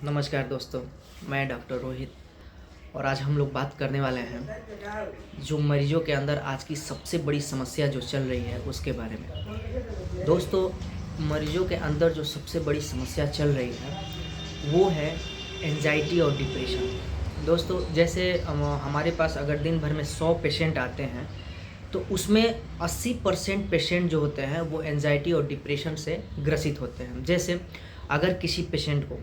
नमस्कार दोस्तों, मैं डॉक्टर रोहित और आज हम लोग बात करने वाले हैं जो मरीजों के अंदर आज की सबसे बड़ी समस्या जो चल रही है उसके बारे में। दोस्तों, मरीजों के अंदर जो सबसे बड़ी समस्या चल रही है वो है एंजाइटी और डिप्रेशन। दोस्तों, जैसे हमारे पास अगर दिन भर में 100 पेशेंट आते हैं तो उसमें 80% पेशेंट जो होते हैं वो एंजाइटी और डिप्रेशन से ग्रसित होते हैं। जैसे अगर किसी पेशेंट को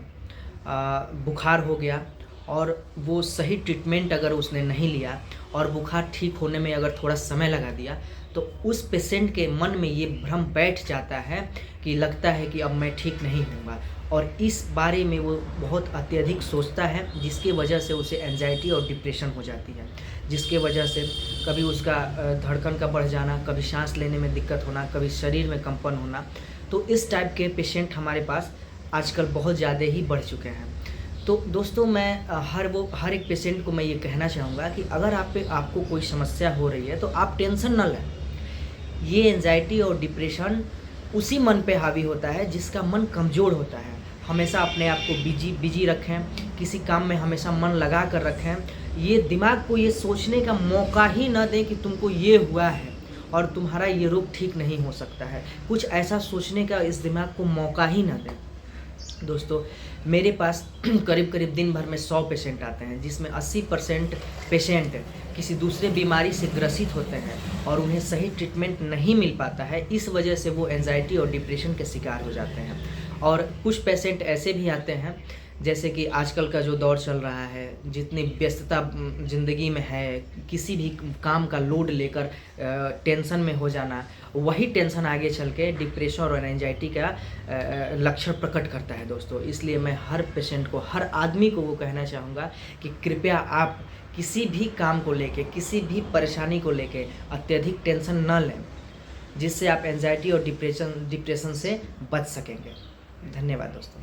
बुखार हो गया और वो सही ट्रीटमेंट अगर उसने नहीं लिया और बुखार ठीक होने में अगर थोड़ा समय लगा दिया तो उस पेशेंट के मन में ये भ्रम बैठ जाता है कि लगता है कि अब मैं ठीक नहीं होऊंगा, और इस बारे में वो बहुत अत्यधिक सोचता है, जिसकी वजह से उसे एंजाइटी और डिप्रेशन हो जाती है। जिसके वजह से कभी उसका धड़कन का बढ़ जाना, कभी सांस लेने में दिक्कत होना, कभी शरीर में कंपन होना। तो इस टाइप के पेशेंट हमारे पास आजकल बहुत ज़्यादा ही बढ़ चुके हैं। तो दोस्तों, मैं हर एक पेशेंट को मैं ये कहना चाहूँगा कि अगर आपको कोई समस्या हो रही है तो आप टेंशन न लें। ये एंजाइटी और डिप्रेशन उसी मन पे हावी होता है जिसका मन कमज़ोर होता है। हमेशा अपने आप को बिजी रखें, किसी काम में हमेशा मन लगा कर रखें। ये दिमाग को ये सोचने का मौका ही न दें कि तुमको ये हुआ है और तुम्हारा ये रोग ठीक नहीं हो सकता है। कुछ ऐसा सोचने का इस दिमाग को मौका ही न दें। दोस्तों, मेरे पास करीब दिन भर में 100 पेशेंट आते हैं, जिसमें 80% पेशेंट किसी दूसरे बीमारी से ग्रसित होते हैं और उन्हें सही ट्रीटमेंट नहीं मिल पाता है। इस वजह से वो एंजाइटी और डिप्रेशन के शिकार हो जाते हैं। और कुछ पेशेंट ऐसे भी आते हैं, जैसे कि आजकल का जो दौर चल रहा है, जितनी व्यस्तता ज़िंदगी में है, किसी भी काम का लोड लेकर टेंशन में हो जाना, वही टेंशन आगे चल के डिप्रेशन और एंजाइटी का लक्षण प्रकट करता है। दोस्तों, इसलिए मैं हर पेशेंट को, हर आदमी को वो कहना चाहूँगा कि कृपया आप किसी भी काम को लेके, किसी भी परेशानी को लेके अत्यधिक टेंशन न लें, जिससे आप एंजाइटी और डिप्रेशन से बच सकेंगे। धन्यवाद दोस्तों।